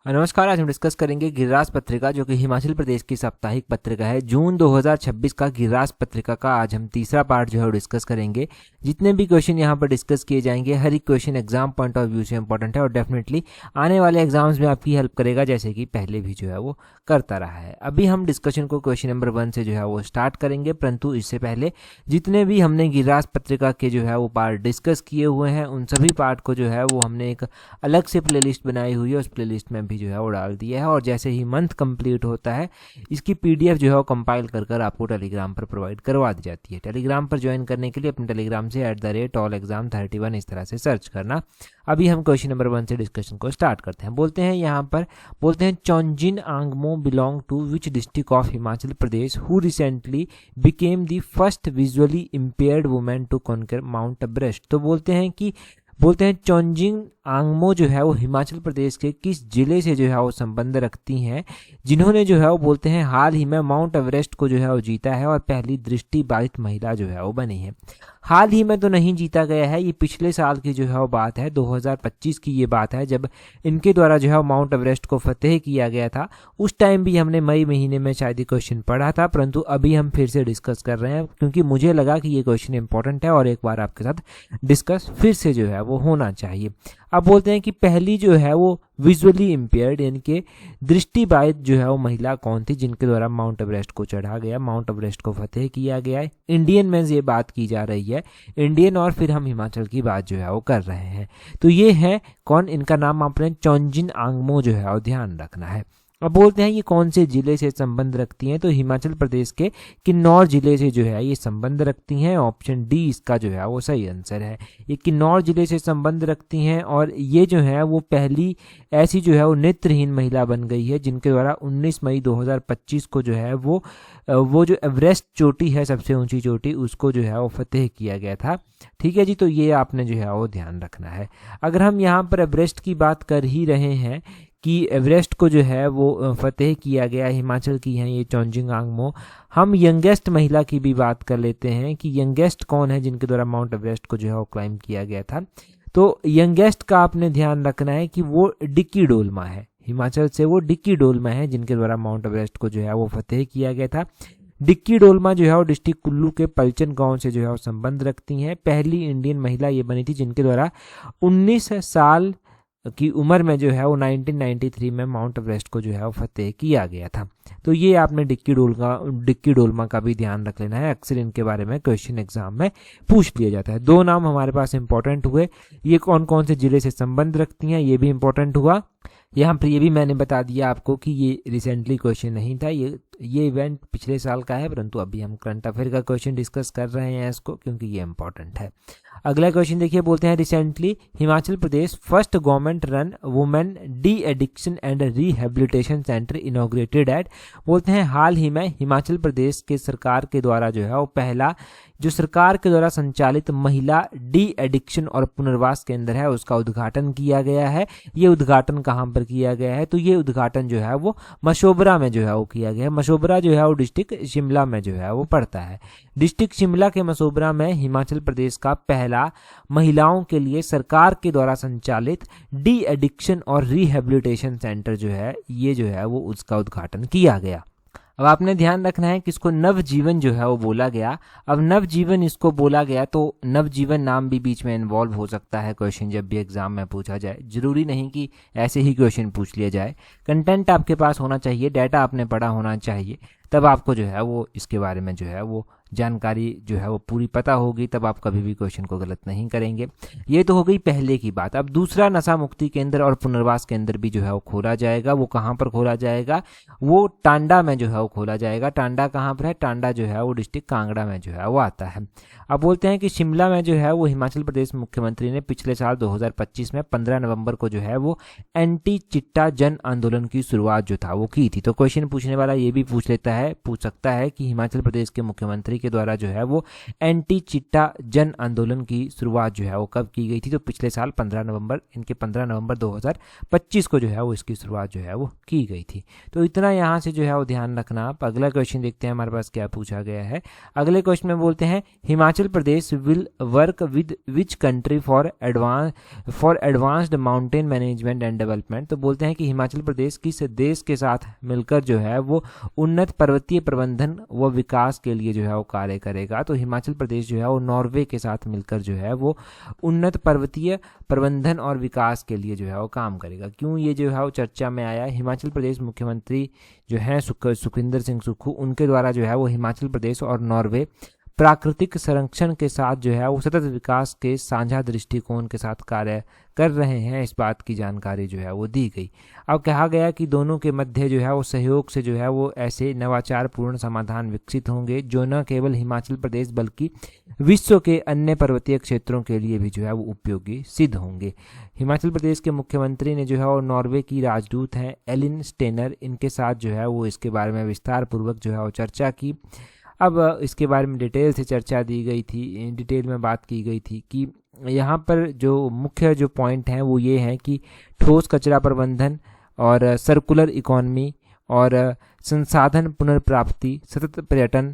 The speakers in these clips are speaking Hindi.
नमस्कार। आज हम डिस्कस करेंगे गिरिराज पत्रिका, जो कि हिमाचल प्रदेश की साप्ताहिक पत्रिका है। जून 2026 का गिरिराज पत्रिका का आज हम तीसरा पार्ट जो है वो डिस्कस करेंगे। जितने भी क्वेश्चन यहाँ पर डिस्कस किए जाएंगे, हर एक question exam point of view से इंपॉर्टेंट है और डेफिनेटली आने वाले एग्जाम्स में आपकी हेल्प करेगा, जैसे कि पहले भी जो है वो करता रहा है। अभी हम डिस्कशन को क्वेश्चन नंबर 1 से जो है वो स्टार्ट करेंगे, परंतु इससे पहले जितने भी हमने गिरिराज पत्रिका के जो है वो पार्ट डिस्कस किए हुए हैं, उन सभी पार्ट को जो है वो हमने एक अलग से प्लेलिस्ट बनाई हुई है। उस प्लेलिस्ट में भी जो है वो डाल दिया है और जैसे ही मंथ कंप्लीट होता है इसकी पीडीएफ जो है वो कंपाइल कर आपको टेलीग्राम पर प्रोवाइड करवा दी जाती है। टेलीग्राम पर ज्वाइन करने के लिए अपने टेलीग्राम से @allexam31 इस तरह से सर्च करना। अभी हम क्वेश्चन नंबर 1 से डिस्कशन को स्टार्ट करते हैं। बोलते हैं यहाँ पर, बोलते हैं Chonzin Angmo belong to which district of Himachal Pradesh who recently became the first visually impaired women to conquer Mount Everest. तो बोलते हैं चोंजिन आंगमो जो है वो हिमाचल प्रदेश के किस जिले से जो है वो संबंध रखती हैं, जिन्होंने जो है वो बोलते हैं हाल ही में माउंट एवरेस्ट को जो है वो जीता है और पहली दृष्टिबाधित महिला जो है वो बनी है। हाल ही में तो नहीं जीता गया है, ये पिछले साल की जो है वो बात है, 2025 की ये बात है, जब इनके द्वारा जो है माउंट एवरेस्ट को फतेह किया गया था। उस टाइम भी हमने मई महीने में शायद ये क्वेश्चन पढ़ा था, परंतु अभी हम फिर से डिस्कस कर रहे हैं क्योंकि मुझे लगा कि ये क्वेश्चन इंपॉर्टेंट है और एक बार आपके साथ डिस्कस फिर से जो है वो होना चाहिए। अब बोलते हैं कि पहली जो है वो विजुअली इम्पेयर्ड यानी कि दृष्टिबाधित जो है वो महिला कौन थी, जिनके द्वारा माउंट एवरेस्ट को चढ़ा गया, माउंट एवरेस्ट को फतेह किया गया है। इंडियन में ये बात की जा रही है, इंडियन, और फिर हम हिमाचल की बात जो है वो कर रहे हैं। तो ये है कौन, इनका नाम आपने चोंजिन आंगमो जो है वो ध्यान रखना है। अब बोलते हैं ये कौन से जिले से संबंध रखती हैं, तो हिमाचल प्रदेश के किन्नौर जिले से जो है ये संबंध रखती हैं। ऑप्शन डी इसका जो है वो सही आंसर है। ये किन्नौर जिले से संबंध रखती हैं और ये जो है वो पहली ऐसी जो है वो नेत्रहीन महिला बन गई है, जिनके द्वारा 19 मई 2025 को जो है वो जो एवरेस्ट चोटी है, सबसे ऊंची चोटी, उसको जो है वो फतेह किया गया था। ठीक है जी, तो ये आपने जो है वो ध्यान रखना है। अगर हम यहाँ पर एवरेस्ट की बात कर ही रहे हैं कि एवरेस्ट को जो है वो फतेह किया गया, हिमाचल की हैं ये चोंजिन आंगमो, हम यंगेस्ट महिला की भी बात कर लेते हैं कि यंगेस्ट कौन है जिनके द्वारा माउंट एवरेस्ट को जो है वो क्लाइंब किया गया था। तो यंगेस्ट का आपने ध्यान रखना है कि वो डिक्की डोलमा है, हिमाचल से वो डिक्की डोलमा है जिनके द्वारा माउंट एवरेस्ट को जो है वो फतेह किया गया था। डिक्की डोलमा जो है वो डिस्ट्रिक्ट कुल्लू के पलचन गांव से जो है वो संबंध रखती हैं। पहली इंडियन महिला ये बनी थी जिनके द्वारा 19 साल की उम्र में जो है वो 1993 में माउंट एवरेस्ट को जो है वो फतेह किया गया था। तो ये आपने डिक्की डोलमा का भी ध्यान रख लेना है, अक्सर इनके बारे में क्वेश्चन एग्जाम में पूछ लिया जाता है। दो नाम हमारे पास इंपॉर्टेंट हुए, ये कौन कौन से जिले से संबंध रखती हैं ये भी इंपॉर्टेंट हुआ। यहाँ पर ये भी मैंने बता दिया आपको कि ये रिसेंटली क्वेश्चन नहीं था, ये इवेंट पिछले साल का है, परंतु अभी हम करंट अफेयर का क्वेश्चन डिस्कस कर रहे हैं इसको, क्योंकि ये इंपॉर्टेंट है। अगला क्वेश्चन देखिए, बोलते हैं recently Himachal Pradesh first government run women de addiction and rehabilitation centre inaugurated at. बोलते हैं हाल ही में हिमाचल प्रदेश के सरकार के द्वारा जो है वो पहला जो सरकार के द्वारा संचालित महिला डी एडिक्शन और पुनर्वास केंद्र है उसका उद्घाटन किया गया है। ये उद्घाटन कहाँ पर किया गया है, तो ये उद्घाटन जो है वो मशोबरा में जो है वो किया गया है। मशोबरा जो है वो डिस्ट्रिक्ट शिमला में जो है वो पड़ता है। डिस्ट्रिक्ट शिमला के मशोबरा में हिमाचल प्रदेश का पहला महिलाओं के लिए सरकार के द्वारा संचालित डी एडिक्शन और रिहेबिलिटेशन सेंटर जो है ये जो है वो उसका उद्घाटन किया गया। अब आपने ध्यान रखना है कि इसको नवजीवन जो है वो बोला गया। अब नवजीवन इसको बोला गया तो नवजीवन नाम भी बीच में इन्वॉल्व हो सकता है क्वेश्चन जब भी एग्जाम में पूछा जाए। जरूरी नहीं कि ऐसे ही क्वेश्चन पूछ लिया जाए, कंटेंट आपके पास होना चाहिए, डाटा आपने पढ़ा होना चाहिए, तब आपको जो है वो इसके बारे में जो है वो जानकारी जो है वो पूरी पता होगी, तब आप कभी भी क्वेश्चन को गलत नहीं करेंगे। ये तो हो गई पहले की बात। अब दूसरा नशा मुक्ति केंद्र और पुनर्वास केंद्र भी जो है वो खोला जाएगा। वो कहाँ पर खोला जाएगा, वो टांडा में जो है वो खोला जाएगा। टांडा कहाँ पर है, टांडा जो है वो डिस्ट्रिक्ट कांगड़ा में जो है वो आता है। अब बोलते हैं कि शिमला में जो है वो हिमाचल प्रदेश मुख्यमंत्री ने पिछले साल 2025 में 15 नवंबर को जो है वो एंटी चिट्टा जन आंदोलन की शुरुआत जो था वो की थी। तो क्वेश्चन पूछने वाला ये भी पूछ लेता है, पूछ सकता है कि हिमाचल प्रदेश के मुख्यमंत्री के द्वारा जो है वो एंटी चिट्टा जन आंदोलन की शुरुआत जो है वो कब की गई थी। तो पिछले साल 15 नवंबर 2025 को जो है वो इसकी शुरुआत जो है वो की गई थी। तो इतना यहाँ से जो है वो ध्यान रखना। आप अगला क्वेश्चन देखते हैं हमारे पास क्या पूछा गया है। अगले क्वेश्चन में बोलते हैं Himachal Pradesh will work with which country for advanced mountain management and development. तो बोलते हैं कि हिमाचल प्रदेश किस देश के साथ मिलकर जो है वो उन्नत पर्वतीय प्रबंधन व विकास के लिए जो है वो कार्य करेगा। तो हिमाचल प्रदेश जो है वो नॉर्वे के साथ मिलकर जो है वो उन्नत पर्वतीय प्रबंधन और विकास के लिए जो है वो काम करेगा। क्यों ये जो है वो चर्चा में आया? हिमाचल प्रदेश मुख्यमंत्री जो है सुखविंदर सिंह सुक्खू, उनके द्वारा जो है वो हिमाचल प्रदेश और नॉर्वे प्राकृतिक संरक्षण के साथ जो है वो सतत विकास के साझा दृष्टिकोण के साथ कार्य कर रहे हैं, इस बात की जानकारी जो है वो दी गई। अब कहा गया कि दोनों के मध्य जो है वो सहयोग से जो है वो ऐसे नवाचारपूर्ण समाधान विकसित होंगे जो न केवल हिमाचल प्रदेश बल्कि विश्व के अन्य पर्वतीय क्षेत्रों के लिए भी जो है वो उपयोगी सिद्ध होंगे। हिमाचल प्रदेश के मुख्यमंत्री ने जो है वो नॉर्वे की राजदूत हैं एलिन स्टेनर, इनके साथ जो है वो इसके बारे में विस्तार पूर्वक जो है वो चर्चा की। अब इसके बारे में डिटेल से चर्चा दी गई थी, डिटेल में बात की गई थी कि यहाँ पर जो मुख्य जो पॉइंट हैं वो ये हैं कि ठोस कचरा प्रबंधन और सर्कुलर इकोनॉमी और संसाधन पुनर्प्राप्ति, सतत पर्यटन,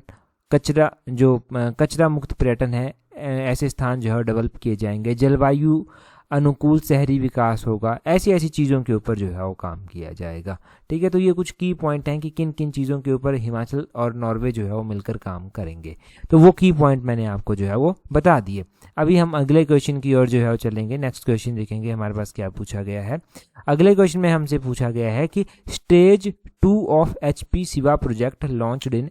कचरा मुक्त पर्यटन है, ऐसे स्थान जो है डेवलप किए जाएंगे। जलवायु अनुकूल शहरी विकास होगा, ऐसी चीज़ों के ऊपर जो है वो काम किया जाएगा। ठीक है, तो ये कुछ की पॉइंट हैं कि किन किन चीज़ों के ऊपर हिमाचल और नॉर्वे जो है वो मिलकर काम करेंगे। तो वो की पॉइंट मैंने आपको जो है वो बता दिए। अभी हम अगले क्वेश्चन की ओर जो है वो चलेंगे। नेक्स्ट क्वेश्चन देखेंगे हमारे पास क्या पूछा गया है। अगले क्वेश्चन में हमसे पूछा गया है कि stage 2 of HP Shiva project launched in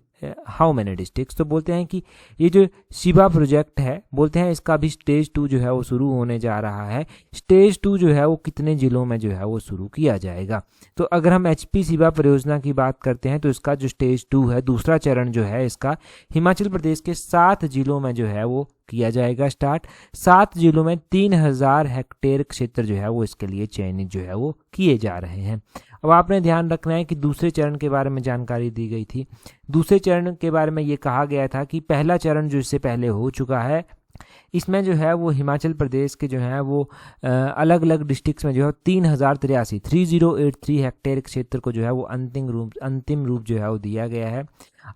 how many districts. तो बोलते हैं कि ये जो शिवा प्रोजेक्ट है, बोलते हैं इसका भी स्टेज 2 जो है वो शुरू होने जा रहा है। स्टेज 2 जो है वो कितने जिलों में जो है वो शुरू किया जाएगा? तो अगर हम HP शिवा परियोजना की बात करते हैं तो इसका जो स्टेज 2 है, दूसरा चरण जो है इसका हिमाचल प्रदेश के 7 जिलों में जो है वो किया जाएगा स्टार्ट। 7 जिलों में 3000 हेक्टेयर क्षेत्र जो है वो इसके लिए चयनित जो है वो किए जा रहे हैं। अब आपने ध्यान रखना है कि दूसरे चरण के बारे में जानकारी दी गई थी। दूसरे चरण के बारे में ये कहा गया था कि पहला चरण जो इससे पहले हो चुका है, इसमें जो है वो हिमाचल प्रदेश के जो है वो अलग अलग डिस्ट्रिक्ट्स में जो है 3083 हेक्टेयर क्षेत्र को जो है वो अंतिम रूप जो है वो दिया गया है।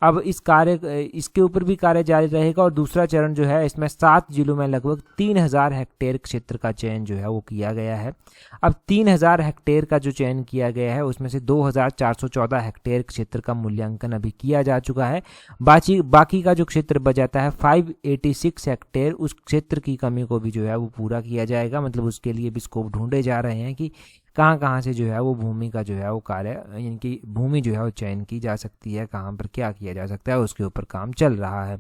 अब इसके ऊपर भी कार्य जारी रहेगा और दूसरा चरण जो है इसमें 7 जिलों में लगभग 3000 हेक्टेयर क्षेत्र का चयन जो है वो किया गया है। अब 3000 हेक्टेयर का जो चयन किया गया है उसमें से 2414 हेक्टेयर क्षेत्र का मूल्यांकन अभी किया जा चुका है। बाकी का जो क्षेत्र बचाता है 586 हेक्टेयर, उस क्षेत्र की कमी को भी जो है वो पूरा किया जाएगा। मतलब उसके लिए भी स्कोप ढूंढे जा रहे हैं कि कहाँ से जो है वो भूमि का जो है वो कार्य, यानी कि भूमि जो है वो चयन की जा सकती है, कहाँ पर क्या किया जा सकता है, उसके ऊपर काम चल रहा है।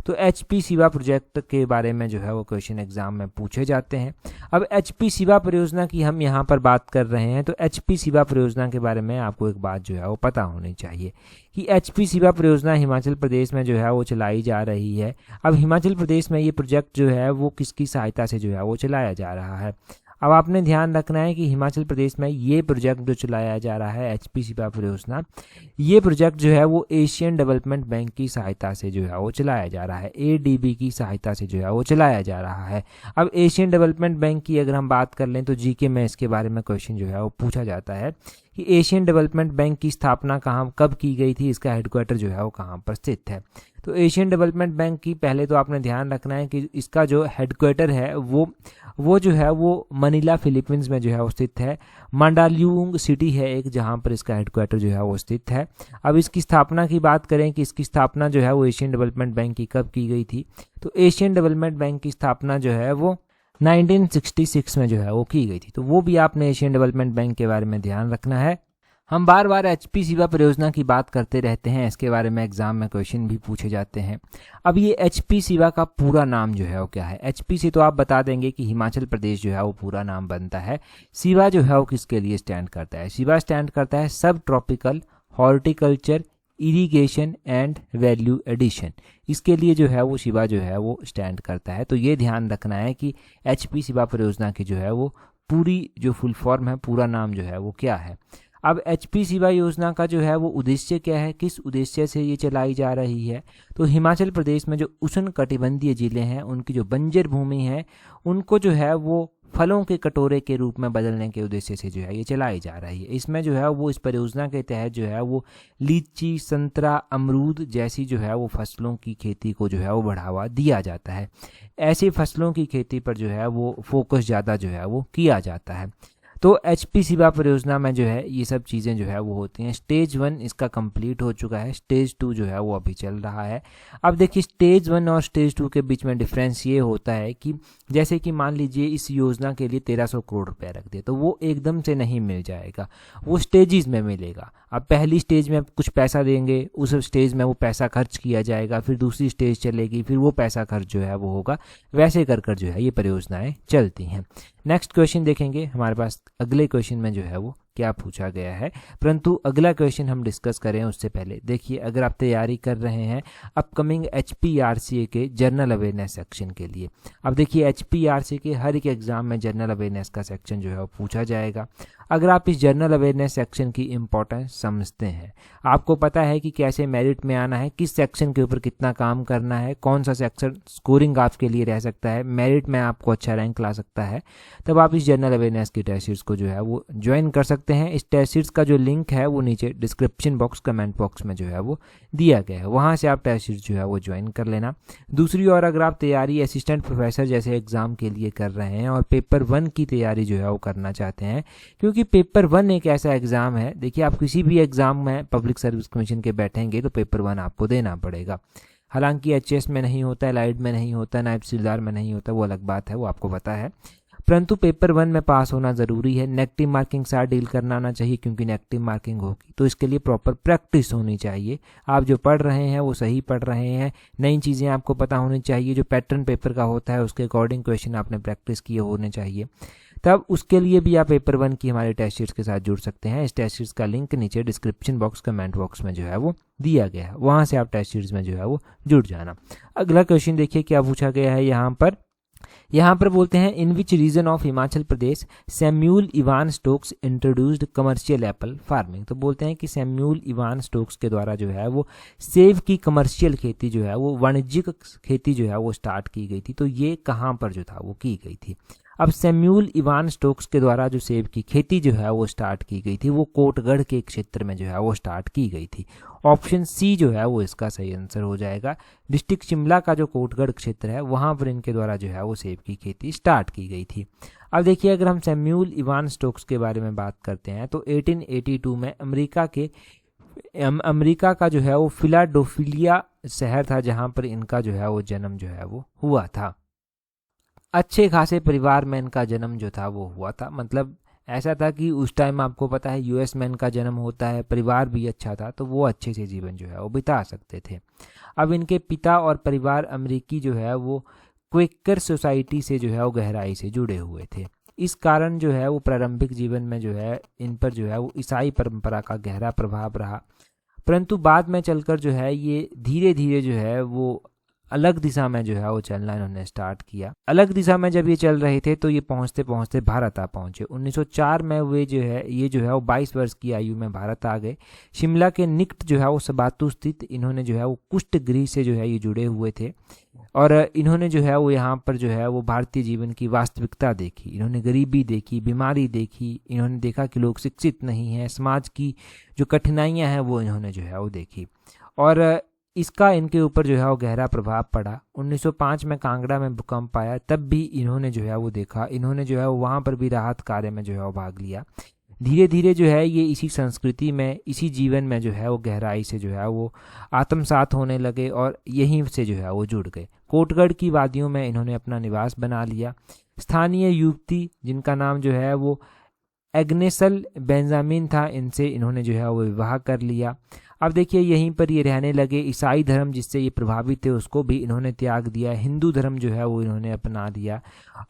तो HP शिवा प्रोजेक्ट के बारे में जो है वो क्वेश्चन एग्जाम में पूछे जाते हैं। अब HP शिवा परियोजना की हम यहाँ पर बात कर रहे हैं, तो HP शिवा परियोजना के बारे में आपको एक बात जो है वो पता होनी चाहिए कि HP शिवा परियोजना हिमाचल प्रदेश में जो है वो चलाई जा रही है। अब हिमाचल प्रदेश में ये प्रोजेक्ट जो है वो किसकी सहायता से जो है वो चलाया जा रहा है? अब आपने ध्यान रखना है कि हिमाचल प्रदेश में ये प्रोजेक्ट जो चलाया जा रहा है HP शिवा परियोजना, ये प्रोजेक्ट जो है वो एशियन डेवलपमेंट बैंक की सहायता से जो है वो चलाया जा रहा है, ADB की सहायता से जो है वो चलाया जा रहा है। अब एशियन डेवलपमेंट बैंक की अगर हम बात कर लें तो GK में इसके बारे में क्वेश्चन जो है वो पूछा जाता है कि एशियन डेवलपमेंट बैंक की स्थापना कब की गई थी, इसका हेडक्वार्टर जो है वो कहाँ पर स्थित है? तो एशियन डेवलपमेंट बैंक की पहले तो आपने ध्यान रखना है कि इसका जो हेडक्वार्टर है वो जो है वो मनीला फिलीपींस में जो है वो स्थित है। मंडालियुंग सिटी है एक, जहां पर इसका हेडक्वार्टर जो है वो स्थित है। अब इसकी स्थापना की बात करें कि इसकी स्थापना जो है वो एशियन डेवलपमेंट बैंक की कब की गई थी, तो एशियन डेवलपमेंट बैंक की स्थापना जो है वो 1966 में जो है वो की गई थी। तो वो भी आपने एशियन डेवलपमेंट बैंक के बारे में ध्यान रखना है। हम बार बार HP शिवा परियोजना की बात करते रहते हैं, इसके बारे में एग्जाम में क्वेश्चन भी पूछे जाते हैं। अब ये HP शिवा का पूरा नाम जो है वो क्या है? HP से तो आप बता देंगे कि हिमाचल प्रदेश जो है वो पूरा नाम बनता है। शिवा जो है वो किसके लिए स्टैंड करता है? शिवा स्टैंड करता है subtropical horticulture irrigation and value addition, इसके लिए जो है वो शिवा जो है वो स्टैंड करता है। तो ये ध्यान रखना है कि HP शिवा परियोजना की जो है वो पूरी जो फुल फॉर्म है, पूरा नाम जो है वो क्या है। अब HP शिवा योजना का जो है वो उद्देश्य क्या है, किस उद्देश्य से ये चलाई जा रही है, तो हिमाचल प्रदेश में जो उष्ण कटिबंधीय जिले हैं उनकी जो बंजर भूमि है उनको जो है वो फलों के कटोरे के रूप में बदलने के उद्देश्य से जो है ये चलाई जा रही है। इसमें जो है वो इस परियोजना के तहत जो है वो लीची, संतरा, अमरूद जैसी जो है वो फसलों की खेती को जो है वो बढ़ावा दिया जाता है। ऐसी फसलों की खेती पर जो है वो फोकस ज़्यादा जो है वो किया जाता है। तो HP शिवा परियोजना में जो है ये सब चीज़ें जो है वो होती हैं। स्टेज 1 इसका कंप्लीट हो चुका है, स्टेज 2 जो है वो अभी चल रहा है। अब देखिए स्टेज 1 और स्टेज 2 के बीच में डिफरेंस ये होता है कि जैसे कि मान लीजिए इस योजना के लिए 1300 करोड़ रुपए रख दे तो वो एकदम से नहीं मिल जाएगा, वो स्टेजेस में मिलेगा। अब पहली स्टेज में कुछ पैसा देंगे, उस स्टेज में वो पैसा खर्च किया जाएगा, फिर दूसरी स्टेज चलेगी, फिर वो पैसा खर्च जो है वो होगा, वैसे कर कर जो है ये परियोजनाएं चलती हैं। नेक्स्ट क्वेश्चन देखेंगे, हमारे पास अगले क्वेश्चन में जो है वो क्या पूछा गया है, परंतु अगला क्वेश्चन हम डिस्कस करें उससे पहले देखिए, अगर आप तैयारी कर रहे हैं अपकमिंग HPRCA के जर्नल अवेयरनेस सेक्शन के लिए, अब देखिए HPRCA के हर एक एग्जाम में जर्नल अवेयरनेस का सेक्शन जो है वो पूछा जाएगा। अगर आप इस जर्नल अवेयरनेस सेक्शन की इम्पोर्टेंस समझते हैं, आपको पता है कि कैसे मेरिट में आना है, किस सेक्शन के ऊपर कितना काम करना है, कौन सा सेक्शन स्कोरिंग आपके लिए रह सकता है, मेरिट में आपको अच्छा रैंक ला सकता है, तब आप इस जर्नल अवेयरनेस की टेस्ट सीरीज को जो है वो ज्वाइन कर सकते हैं। इस टेस्ट सीरीज का जो लिंक है वो नीचे डिस्क्रिप्शन बॉक्स, कमेंट बॉक्स में जो है वो दिया गया है, वहाँ से आप टेस्ट सीरीज जो है वो ज्वाइन कर लेना। दूसरी ओर अगर आप तैयारी असिस्टेंट प्रोफेसर जैसे एग्जाम के लिए कर रहे हैं और पेपर 1 की तैयारी जो है वो करना चाहते हैं, क्योंकि पेपर 1 एक ऐसा एग्जाम है, देखिए आप किसी भी एग्जाम में पब्लिक सर्विस कमीशन के बैठेंगे तो पेपर 1 आपको देना पड़ेगा। हालांकि HS में नहीं होता है, लाइट में नहीं होता है, नायब तहसीलदार में नहीं होता, वो अलग बात है, वो आपको पता है, परंतु पेपर 1 में पास होना ज़रूरी है। नेगेटिव मार्किंग साथ डील करना आना चाहिए, क्योंकि नेगेटिव मार्किंग होगी तो इसके लिए प्रॉपर प्रैक्टिस होनी चाहिए। आप जो पढ़ रहे हैं वो सही पढ़ रहे हैं, नई चीज़ें आपको पता होनी चाहिए, जो पैटर्न पेपर का होता है उसके अकॉर्डिंग क्वेश्चन आपने प्रैक्टिस किए होने चाहिए, तब उसके लिए भी आप पेपर 1 की हमारे टेस्ट सीरीज के साथ जुड़ सकते हैं। इस टेस्ट सीरीज का लिंक नीचे डिस्क्रिप्शन बॉक्स, कमेंट बॉक्स में जो है वो दिया गया है, वहाँ से आप टेस्ट सीरीज में जो है वो जुड़ जाना। अगला क्वेश्चन देखिए क्या पूछा गया है यहाँ पर बोलते हैं in which region of Himachal Pradesh Samuel Evan Stokes introduced commercial apple farming. तो बोलते हैं कि सैम्यूल इवान स्टोक्स के द्वारा जो है वो सेब की कमर्शियल खेती जो है वो वाणिज्यिक खेती जो है वो स्टार्ट की गई थी। तो ये कहाँ पर जो था वो की गई थी। अब सैम्यूल इवान स्टोक्स के द्वारा जो सेब की खेती जो है वो स्टार्ट की गई थी वो कोटगढ़ के क्षेत्र में जो है वो स्टार्ट की गई थी। ऑप्शन सी जो है वो इसका सही आंसर हो जाएगा। डिस्ट्रिक्ट शिमला का जो कोटगढ़ क्षेत्र है वहाँ पर इनके द्वारा जो है वो सेब की खेती स्टार्ट की गई थी। अब देखिए अगर हम सैम्यूल इवान स्टोक्स के बारे में बात करते हैं तो 1882 में अमेरिका का जो है वो फिलाडेल्फिया शहर था जहाँ पर इनका जो है वो जन्म जो है वो हुआ था। अच्छे खासे परिवार में इनका जन्म जो था वो हुआ था, मतलब ऐसा था कि उस टाइम आपको पता है US में इनका जन्म होता है, परिवार भी अच्छा था तो वो अच्छे से जीवन जो है वो बिता सकते थे। अब इनके पिता और परिवार अमेरिकी जो है वो क्वेकर सोसाइटी से जो है वो गहराई से जुड़े हुए थे। इस कारण जो है वो प्रारंभिक जीवन में जो है इन पर जो है वो ईसाई परंपरा का गहरा प्रभाव रहा, परंतु बाद में चलकर जो है ये धीरे धीरे जो है वो अलग दिशा में जो है वो चलना इन्होंने स्टार्ट किया। अलग दिशा में जब ये चल रहे थे तो ये पहुंचते पहुंचते भारत आ पहुंचे। 1904 में वे जो है ये जो है वो 22 वर्ष की आयु में भारत आ गए। शिमला के निकट जो है वो सबातू स्थित इन्होंने जो है वो कुष्ठ गृह से जो है ये जुड़े हुए थे और इन्होंने जो है वो यहाँ पर जो है वो भारतीय जीवन की वास्तविकता देखी। इन्होंने गरीबी देखी, बीमारी देखी, इन्होंने देखा कि लोग शिक्षित नहीं हैं, समाज की जो कठिनाइयाँ हैं वो इन्होंने जो है वो देखी और इसका इनके ऊपर जो है वो गहरा प्रभाव पड़ा। 1905 में कांगड़ा में भूकंप आया, तब भी इन्होंने जो है वो देखा, इन्होंने जो है वो वहाँ पर भी राहत कार्य में जो है वो भाग लिया। धीरे धीरे जो है ये इसी संस्कृति में, इसी जीवन में जो है वो गहराई से जो है वो आत्मसात होने लगे और यहीं से जो है वो जुड़ गए। कोटगढ़ की वादियों में इन्होंने अपना निवास बना लिया। स्थानीय युवती जिनका नाम जो है वो एग्नेसल बेंजामिन था, इनसे इन्होंने जो है वो विवाह कर लिया। अब देखिए यहीं पर ये रहने लगे। ईसाई धर्म जिससे ये प्रभावित थे उसको भी इन्होंने त्याग दिया, हिंदू धर्म जो है वो इन्होंने अपना दिया।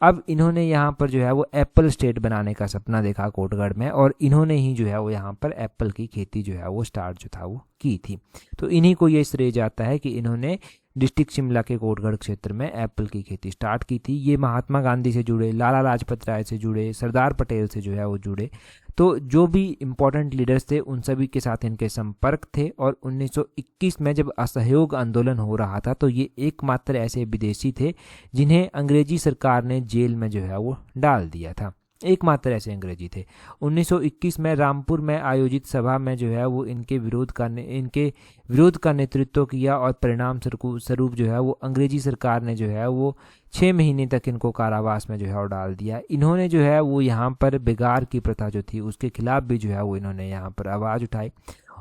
अब इन्होंने यहाँ पर जो है वो एप्पल स्टेट बनाने का सपना देखा कोटगढ़ में और इन्होंने ही जो है वो यहाँ पर एप्पल की खेती जो है वो स्टार्ट जो था वो की थी। तो इन्हीं को ये श्रेय जाता है कि इन्होंने डिस्ट्रिक्ट शिमला के कोटगढ़ क्षेत्र में एप्पल की खेती स्टार्ट की थी। ये महात्मा गांधी से जुड़े, लाला लाजपत राय से जुड़े, सरदार पटेल से जो है वो जुड़े, तो जो भी इम्पोर्टेंट लीडर्स थे उन सभी के साथ इनके संपर्क थे। और 1921 में जब असहयोग आंदोलन हो रहा था तो ये एकमात्र ऐसे विदेशी थे जिन्हें अंग्रेजी सरकार ने जेल में जो है वो डाल दिया था, एकमात्र ऐसे अंग्रेजी थे। 1921 में रामपुर में आयोजित सभा में जो है वो इनके विरोध का नेतृत्व किया और परिणाम स्वरूप जो है वो अंग्रेजी सरकार ने जो है वो 6 महीने तक इनको कारावास में जो है वो डाल दिया। इन्होंने जो है वो यहाँ पर बेगार की प्रथा जो थी उसके खिलाफ भी जो है वो इन्होंने यहाँ पर आवाज़ उठाई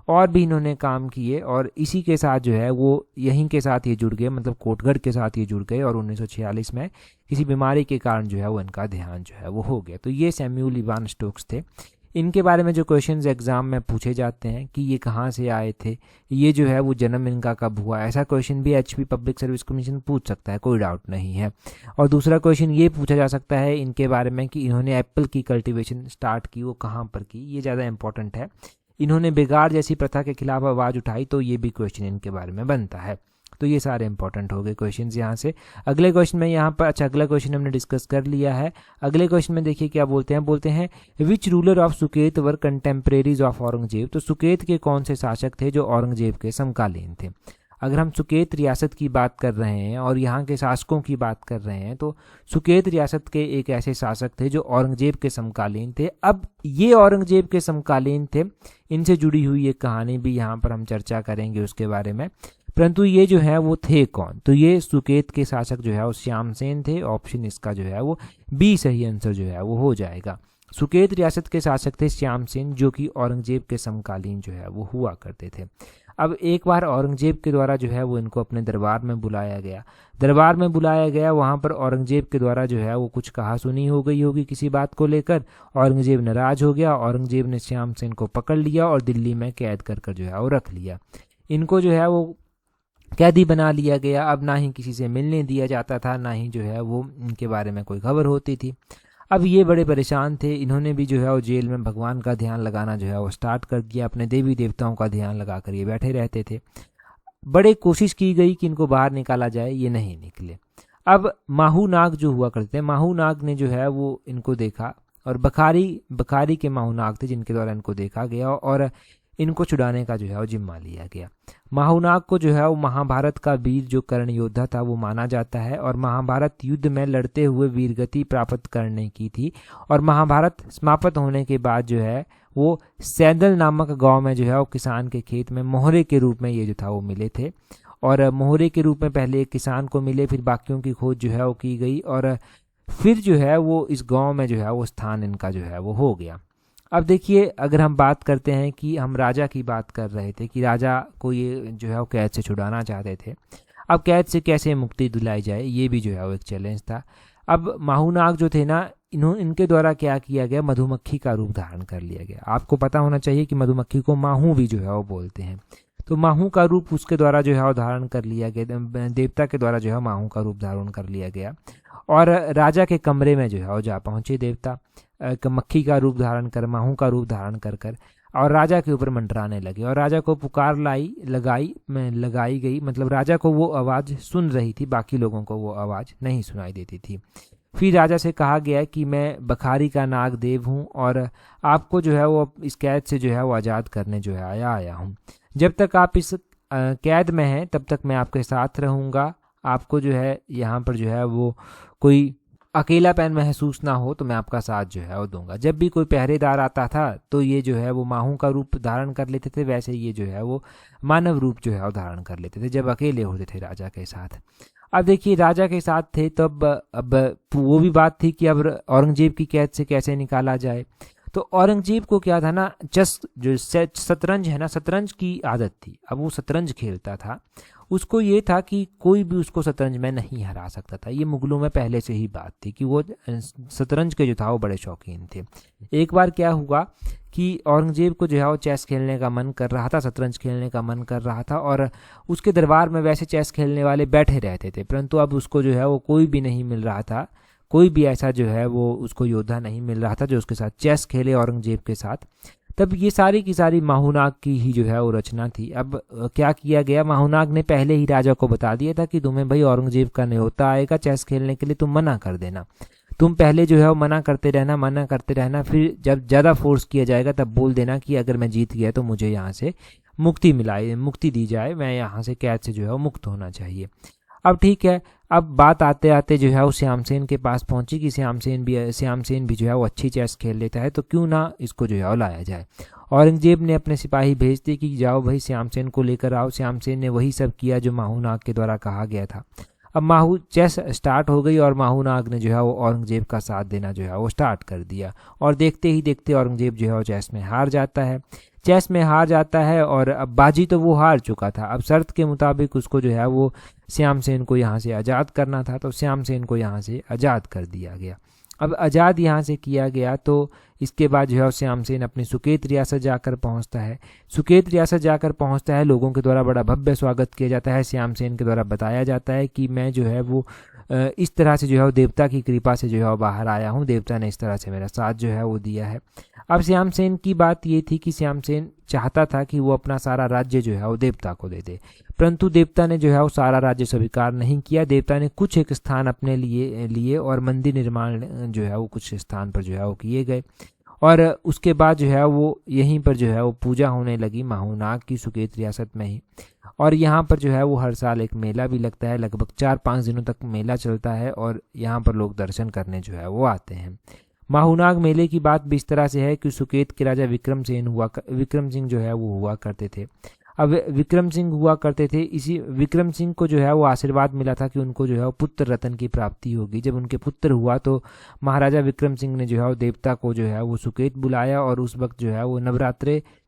और भी इन्होंने काम किए, और इसी के साथ जो है वो यहीं के साथ ये जुड़ गए, मतलब कोटगढ़ के साथ ये जुड़ गए। और 1946 में किसी बीमारी के कारण जो है वो इनका देहांत जो है वो हो गया। तो ये सैमुअल इवान स्टोक्स थे। इनके बारे में जो क्वेश्चंस एग्जाम में पूछे जाते हैं कि ये कहाँ से आए थे, ये जो है वो जन्म इनका कब हुआ, ऐसा क्वेश्चन भी एचपी पब्लिक सर्विस कमीशन पूछ सकता है, कोई डाउट नहीं है। और दूसरा क्वेश्चन ये पूछा जा सकता है इनके बारे में कि इन्होंने एप्पल की कल्टिवेशन स्टार्ट की, वो कहाँ पर की, ये ज़्यादा इंपॉर्टेंट है। इन्होंने बेगार जैसी प्रथा के खिलाफ आवाज़ उठाई, तो ये भी क्वेश्चन इनके बारे में बनता है। तो ये सारे इंपॉर्टेंट हो गए क्वेश्चंस यहाँ से। अगले क्वेश्चन में यहाँ पर, अच्छा अगला क्वेश्चन हमने डिस्कस कर लिया है। अगले क्वेश्चन में देखिए क्या बोलते हैं which ruler of Suket were कंटेम्परेरीज of Aurangzeb. तो सुकेत के कौन से शासक थे जो औरंगजेब के समकालीन थे। अगर हम सुकेत रियासत की बात कर रहे हैं और यहाँ के शासकों की बात कर रहे हैं तो सुकेत रियासत के एक ऐसे शासक थे जो औरंगजेब के समकालीन थे। अब ये औरंगजेब के समकालीन थे, इनसे जुड़ी हुई एक कहानी भी यहाँ पर हम चर्चा करेंगे उसके बारे में। परंतु ये जो है वो थे कौन, तो ये सुकेत के शासक जो है वो श्यामसेन थे। ऑप्शन इसका जो है वो बी सही आंसर जो है वो हो जाएगा। सुकेत रियासत के शासक थे श्यामसेन, जो कि औरंगजेब के समकालीन जो है वो हुआ करते थे। अब एक बार औरंगजेब के द्वारा जो है वो इनको अपने दरबार में बुलाया गया। वहाँ पर औरंगजेब के द्वारा जो है वो कुछ कहा सुनी हो गई होगी किसी बात को लेकर। औरंगजेब नाराज हो गया। औरंगजेब ने श्यामसेन को पकड़ लिया और दिल्ली में कैद कर जो है वो रख लिया। इनको जो है वो कैदी बना लिया गया। अब ना ही किसी से मिलने दिया जाता था, ना ही जो है वो इनके बारे में कोई खबर होती थी। अब ये बड़े परेशान थे। इन्होंने भी जो है वो जेल में भगवान का ध्यान लगाना जो है वो स्टार्ट कर दिया। अपने देवी देवताओं का ध्यान लगा कर ये बैठे रहते थे। बड़े कोशिश की गई कि इनको बाहर निकाला जाए, ये नहीं निकले। अब माहू नाग जो हुआ करते हैं, माहू नाग ने जो है वो इनको देखा, और बखारी के माहू नाग थे जिनके द्वारा इनको देखा गया और इनको छुड़ाने का जो है वो जिम्मा लिया गया। माहूनाग को जो है वो महाभारत का वीर जो कर्ण योद्धा था वो माना जाता है, और महाभारत युद्ध में लड़ते हुए वीरगति प्राप्त करने की थी। और महाभारत समाप्त होने के बाद जो है वो सैदल नामक गांव में जो है वो किसान के खेत में मोहरे के रूप में ये जो था वो मिले थे। और मोहरे के रूप में पहले एक किसान को मिले, फिर बाकियों की खोज जो है वो की गई, और फिर जो है वो इस गाँव में जो है वो स्थान इनका जो है वो हो गया। अब देखिए, अगर हम बात करते हैं कि हम राजा की बात कर रहे थे कि राजा को ये जो है वो कैद से छुड़ाना चाहते थे। अब कैद से कैसे मुक्ति दिलाई जाए, ये भी जो है वो एक चैलेंज था। अब माहूनाग जो थे ना, इनके द्वारा क्या किया गया, मधुमक्खी का रूप धारण कर लिया गया। आपको पता होना चाहिए कि मधुमक्खी को माहू भी जो है वो बोलते हैं। तो माहू का रूप उसके द्वारा जो है वो धारण कर लिया गया, देवता के द्वारा जो है माहू का रूप धारण कर लिया गया। और राजा के कमरे में जो है वो जा पहुँचे देवता, मक्खी का रूप धारण कर, माहू का रूप धारण कर और राजा के ऊपर मंडराने लगे। और राजा को पुकार लगाई गई, मतलब राजा को वो आवाज़ सुन रही थी, बाकी लोगों को वो आवाज़ नहीं सुनाई देती थी। फिर राजा से कहा गया कि मैं बखारी का नाग देव हूँ और आपको जो है वो इस कैद से जो है वो आज़ाद करने जो है आया हूँ। जब तक आप इस कैद में हैं तब तक मैं आपके साथ रहूँगा। आपको जो है यहाँ पर जो है वो कोई अकेलापन महसूस ना हो तो मैं आपका साथ जो है वो दूंगा। जब भी कोई पहरेदार आता था तो ये जो है वो माहू का रूप धारण कर लेते थे, वैसे ये जो है वो मानव रूप जो है वो धारण कर लेते थे जब अकेले होते थे राजा के साथ। अब देखिए, राजा के साथ थे तब अब वो भी बात थी कि अब औरंगजेब की कैद से कैसे निकाला जाए। तो औरंगजेब को क्या था ना, जो शतरंज है ना, शतरंज की आदत थी। अब वो शतरंज खेलता था, उसको ये था कि कोई भी उसको शतरंज में नहीं हरा सकता था। ये मुगलों में पहले से ही बात थी कि वो शतरंज के जो था वो बड़े शौकीन थे। एक बार क्या हुआ कि औरंगजेब को जो है वो चेस खेलने का मन कर रहा था, शतरंज खेलने का मन कर रहा था, और उसके दरबार में वैसे चेस खेलने वाले बैठे रहते थे, परंतु अब उसको जो है वो कोई भी नहीं मिल रहा था। कोई भी ऐसा जो है वो उसको योद्धा नहीं मिल रहा था जो उसके साथ चेस खेले औरंगजेब के साथ। तब ये सारी की सारी माहूनाग की ही जो है वो रचना थी। अब क्या किया गया, माहूनाग ने पहले ही राजा को बता दिया था कि तुम्हें भाई औरंगजेब का न्योता आएगा चेस खेलने के लिए, तुम मना कर देना। तुम पहले जो है वो मना करते रहना, फिर जब ज़्यादा फोर्स किया जाएगा तब बोल देना कि अगर मैं जीत गया तो मुझे यहाँ से मुक्ति दी जाए, मैं यहाँ से कैद से जो है वो मुक्त होना चाहिए। अब ठीक है, अब बात आते आते जो है वो श्यामसेन के पास पहुंची कि श्यामसेन भी जो है वो अच्छी चेस खेल लेता है, तो क्यों ना इसको जो है वो लाया जाए। औरंगजेब ने अपने सिपाही भेज दिए कि जाओ भाई श्यामसेन को लेकर आओ। श्यामसेन ने वही सब किया जो माहूनाग के द्वारा कहा गया था। अब चेस स्टार्ट हो गई और माहूनाग ने जो है वो औरंगजेब का साथ देना जो है वो स्टार्ट कर दिया, और देखते ही देखते औरंगजेब जो है वो चेस में हार जाता है। और अब बाजी तो वो हार चुका था, अब शर्त के मुताबिक उसको जो है वो श्यामसेन को यहाँ से आज़ाद करना था, तो श्यामसेन को यहाँ से आज़ाद कर दिया गया। अब आज़ाद यहाँ से किया गया तो इसके बाद जो है श्यामसेन अपनी सुकेत रियासत जाकर पहुँचता है। लोगों के द्वारा बड़ा भव्य स्वागत किया जाता है। श्यामसेन के द्वारा बताया जाता है कि मैं जो है वो इस तरह से जो है वो देवता की कृपा से जो है वो बाहर आया हूँ, देवता ने इस तरह से मेरा साथ जो है वो दिया है। अब श्यामसेन की बात ये थी कि श्यामसेन चाहता था कि वो अपना सारा राज्य जो है वो देवता को दे दे, परंतु देवता ने जो है वो सारा राज्य स्वीकार नहीं किया। देवता ने कुछ एक स्थान अपने लिए और मंदिर निर्माण जो है वो कुछ स्थान पर जो है वो किए गए, और उसके बाद जो है वो यहीं पर जो है वो पूजा होने लगी माहूनाग की सुकेत रियासत में ही। और यहाँ पर जो है वो हर साल एक मेला भी लगता है, लगभग 4-5 दिनों तक मेला चलता है, और यहाँ पर लोग दर्शन करने जो है वो आते हैं। माहूनाग मेले की बात भी इस तरह से है कि सुकेत के राजा विक्रम सिंह जो है वो हुआ करते थे। अब विक्रम सिंह हुआ करते थे, इसी विक्रम सिंह को जो है वो आशीर्वाद मिला था कि उनको जो है वो पुत्र रत्न की प्राप्ति होगी। जब उनके पुत्र हुआ तो महाराजा विक्रम सिंह ने जो है वो देवता को जो है वो सुकेत बुलाया, और उस वक्त जो है वो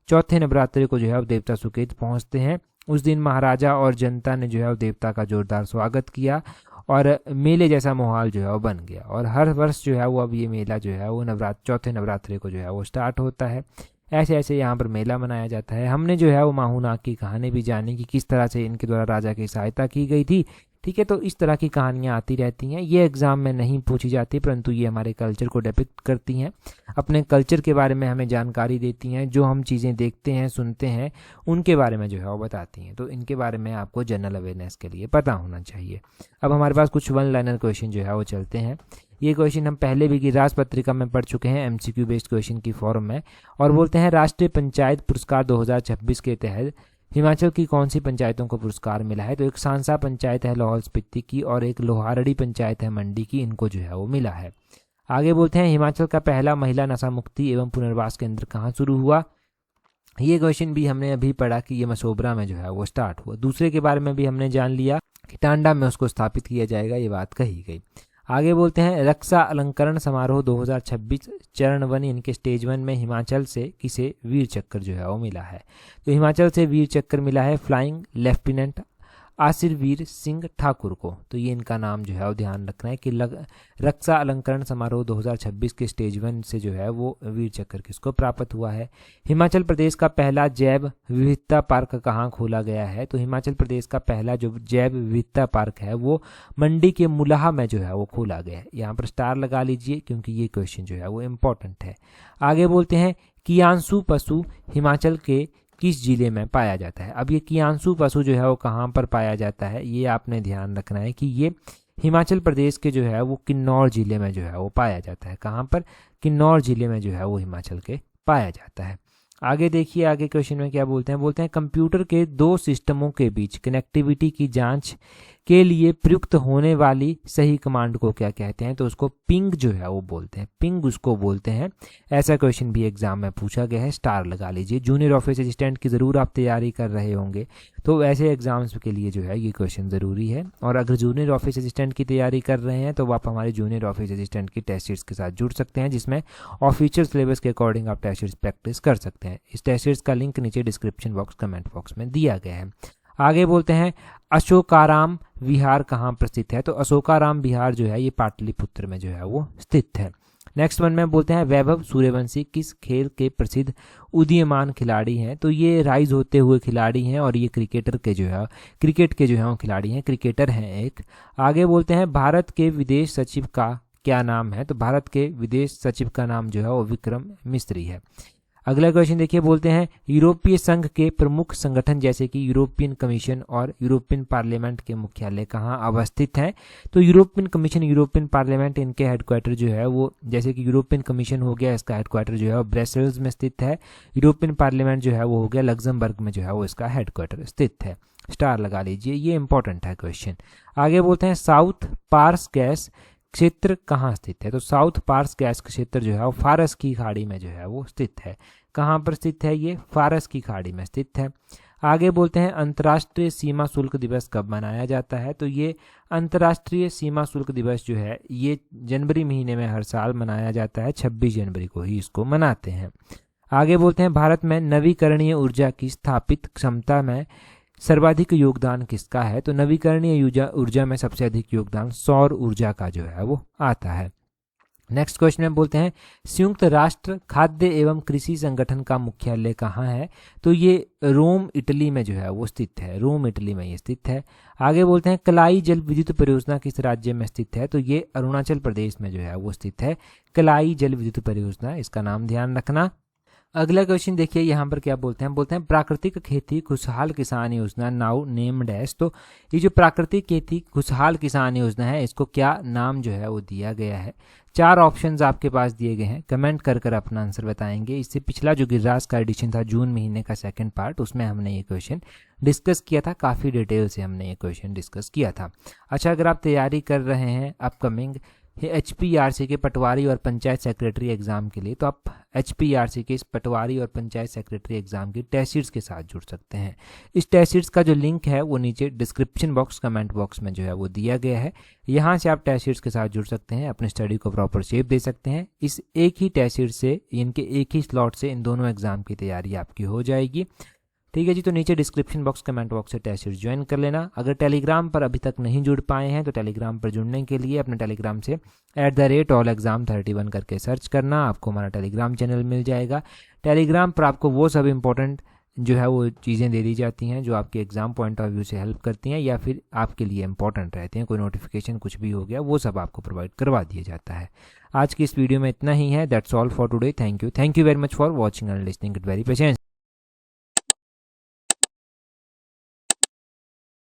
चौथे नवरात्रे को जो है वो देवता सुकेत पहुंचते हैं। उस दिन महाराजा और जनता ने जो है वो देवता का जोरदार स्वागत किया, और मेले जैसा माहौल जो है वो बन गया। और हर वर्ष जो है वो अब ये मेला जो है वो चौथे नवरात्रे को जो है वो स्टार्ट होता है। ऐसे ऐसे यहाँ पर मेला मनाया जाता है। हमने जो है वो माहूनाग की कहानी भी जानी कि किस तरह से इनके द्वारा राजा की सहायता की गई थी। ठीक है, तो इस तरह की कहानियाँ आती रहती हैं। ये एग्ज़ाम में नहीं पूछी जाती, परंतु ये हमारे कल्चर को डिपिक्ट करती हैं, अपने कल्चर के बारे में हमें जानकारी देती हैं। जो हम चीज़ें देखते हैं, सुनते हैं, उनके बारे में जो है वो बताती हैं। तो इनके बारे में आपको जनरल अवेयरनेस के लिए पता होना चाहिए। अब हमारे पास कुछ 1 लाइनर क्वेश्चन जो है वो चलते हैं। ये क्वेश्चन हम पहले भी गिरिराज पत्रिका में पढ़ चुके हैं, MCQ बेस्ड क्वेश्चन की फॉर्म में। और बोलते हैं राष्ट्रीय पंचायत पुरस्कार 2026 के तहत हिमाचल की कौन सी पंचायतों को पुरस्कार मिला है? तो एक सांसा पंचायत है लाहौल स्पीति की, और एक लोहारड़ी पंचायत है मंडी की, इनको जो है वो मिला है। आगे बोलते हैं हिमाचल का पहला महिला नशा मुक्ति एवं पुनर्वास केंद्र कहाँ शुरू हुआ? ये क्वेश्चन भी हमने अभी पढ़ा कि ये मशोबरा में जो है वो स्टार्ट हुआ। दूसरे के बारे में भी हमने जान लिया कि टांडा में उसको स्थापित किया जाएगा, ये बात कही गई। आगे बोलते हैं रक्षा अलंकरण समारोह 2026 चरण 1 इनके स्टेज 1 में हिमाचल से किसे वीर चक्र जो है वो मिला है? तो हिमाचल से वीर चक्र मिला है फ्लाइंग लेफ्टिनेंट आसिरवीर सिंह ठाकुर को। तो ये इनका नाम जो है वो ध्यान रखना है कि रक्षा अलंकरण समारोह 2026 के स्टेज 1 से जो है वो वीर चक्र किसको प्राप्त हुआ है? हिमाचल प्रदेश का पहला जैव विविधता पार्क कहाँ खोला गया है? तो हिमाचल प्रदेश का पहला जो जैव विविधता पार्क है वो मंडी के मुलाह में जो है वो खोला गया है। यहाँ पर स्टार लगा लीजिए क्योंकि ये क्वेश्चन जो है वो इम्पोर्टेंट है। आगे बोलते हैं कियांशु पशु हिमाचल के किस जिले में पाया जाता है? अब ये कियांशु पशु जो है वो कहाँ पर पाया जाता है, ये आपने ध्यान रखना है कि ये हिमाचल प्रदेश के जो है वो किन्नौर जिले में जो है वो पाया जाता है। कहाँ पर? किन्नौर जिले में जो है वो हिमाचल के पाया जाता है। आगे देखिए, आगे क्वेश्चन में क्या बोलते हैं? बोलते हैं कंप्यूटर के 2 सिस्टमों के बीच कनेक्टिविटी की जांच के लिए प्रयुक्त होने वाली सही कमांड को क्या कहते हैं? तो उसको पिंग जो है वो बोलते हैं, पिंग उसको बोलते हैं। ऐसा क्वेश्चन भी एग्जाम में पूछा गया है, स्टार लगा लीजिए। जूनियर ऑफिस असिस्टेंट की ज़रूर आप तैयारी कर रहे होंगे, तो ऐसे एग्जाम्स के लिए जो है ये क्वेश्चन ज़रूरी है। और अगर जूनियर ऑफिस असिस्टेंट की तैयारी कर रहे हैं तो आप हमारे जूनियर ऑफिस असिस्टेंट की टेस्ट सीरीज के साथ जुड़ सकते हैं, जिसमें ऑफिशियल सिलेबस के अकॉर्डिंग आप टेस्ट सीरीज प्रैक्टिस कर सकते हैं। इस टेस्ट सीरीज का लिंक नीचे डिस्क्रिप्शन बॉक्स, कमेंट बॉक्स में दिया गया है। आगे बोलते हैं अशोकाराम विहार कहाँ पर स्थित है? तो अशोकाराम विहार जो है ये पाटलिपुत्र में जो है वो स्थित है। नेक्स्ट वन में बोलते हैं वैभव सूर्यवंशी किस खेल के प्रसिद्ध उदीयमान खिलाड़ी हैं? तो ये राइज होते हुए खिलाड़ी हैं, और ये क्रिकेट के जो है वो खिलाड़ी हैं, क्रिकेटर हैं एक। आगे बोलते हैं भारत के विदेश सचिव का क्या नाम है? तो भारत के विदेश सचिव का नाम जो है वो विक्रम मिस्री है। अगला क्वेश्चन देखिए, बोलते हैं यूरोपीय संघ के प्रमुख संगठन जैसे कि यूरोपियन कमीशन और यूरोपियन पार्लियामेंट के मुख्यालय कहाँ अवस्थित हैं? तो यूरोपियन कमीशन, यूरोपियन पार्लियामेंट, इनके हेडक्वार्टर जो है वो, जैसे कि यूरोपियन कमीशन हो गया, इसका हेडक्वार्टर जो है वो ब्रसेल्स में स्थित है। यूरोपियन पार्लियामेंट जो है वो हो गया लग्जमबर्ग में जो है वो इसका हेडक्वार्टर स्थित है। स्टार लगा लीजिए, ये इंपॉर्टेंट है क्वेश्चन। आगे बोलते हैं साउथ पार्स गैस क्षेत्र कहाँ स्थित है? तो साउथ पार्स गैस क्षेत्र जो है वो फारस की खाड़ी में जो है वो स्थित है। कहाँ पर स्थित है? ये फारस की खाड़ी में स्थित है। आगे बोलते हैं अंतर्राष्ट्रीय सीमा शुल्क दिवस कब मनाया जाता है? तो ये अंतर्राष्ट्रीय सीमा शुल्क दिवस जो है ये जनवरी महीने में हर साल मनाया जाता है, 26 जनवरी को ही इसको मनाते हैं। आगे बोलते हैं भारत में नवीकरणीय ऊर्जा की स्थापित क्षमता में सर्वाधिक योगदान किसका है? तो नवीकरणीय ऊर्जा में सबसे अधिक योगदान सौर ऊर्जा का जो है वो आता है। नेक्स्ट क्वेश्चन में बोलते हैं संयुक्त राष्ट्र खाद्य एवं कृषि संगठन का मुख्यालय कहाँ है? तो ये रोम इटली में जो है वो स्थित है, रोम इटली में ये स्थित है। आगे बोलते हैं कलाई जल विद्युत परियोजना किस राज्य में स्थित है? तो ये अरुणाचल प्रदेश में जो है वो स्थित है, कलाई जल विद्युत परियोजना, इसका नाम ध्यान रखना। अगला क्वेश्चन देखिए, यहाँ पर क्या बोलते हैं प्राकृतिक खेती खुशहाल किसान योजना नाउ नेम डैश। तो ये जो प्राकृतिक खेती खुशहाल किसान योजना है इसको क्या नाम जो है वो दिया गया है? 4 ऑप्शंस आपके पास दिए गए हैं, कमेंट कर कर अपना आंसर बताएंगे। इससे पिछला जो गिरिराज का एडिशन था जून महीने का सेकंड पार्ट, उसमें हमने ये क्वेश्चन डिस्कस किया था, काफ़ी डिटेल से हमने ये क्वेश्चन डिस्कस किया था। अच्छा, अगर आप तैयारी कर रहे हैं अपकमिंग HPRC के पटवारी और पंचायत सेक्रेटरी एग्जाम के लिए, तो आप HPRC के इस पटवारी और पंचायत सेक्रेटरी एग्जाम की टेस्ट सीरीज के साथ जुड़ सकते हैं। इस टेस्ट सीरीज का जो लिंक है वो नीचे डिस्क्रिप्शन बॉक्स, कमेंट बॉक्स में जो है वो दिया गया है। यहाँ से आप टेस्ट सीरीज के साथ जुड़ सकते हैं, अपने स्टडी को प्रॉपर शेप दे सकते हैं। इस एक ही टेस्ट सीरीज से, इनके एक ही स्लॉट से इन दोनों एग्जाम की तैयारी आपकी हो जाएगी। ठीक है जी, तो नीचे डिस्क्रिप्शन बॉक्स, कमेंट बॉक्स से टेस्ट सीरीज ज्वाइन कर लेना। अगर टेलीग्राम पर अभी तक नहीं जुड़ पाए हैं तो टेलीग्राम पर जुड़ने के लिए अपने टेलीग्राम से @allexam31 करके सर्च करना, आपको हमारा टेलीग्राम चैनल मिल जाएगा। टेलीग्राम पर आपको वो सब इंपॉर्टेंट जो है वो चीज़ें दे दी जाती हैं जो आपके एग्जाम पॉइंट ऑफ व्यू से हेल्प करती हैं या फिर आपके लिए इंपॉर्टेंट रहते हैं। कोई नोटिफिकेशन कुछ भी हो गया वो सब आपको प्रोवाइड करवा दिया जाता है। आज की इस वीडियो में इतना ही है। That's all for today. Thank you very much for watching and listening it very patience.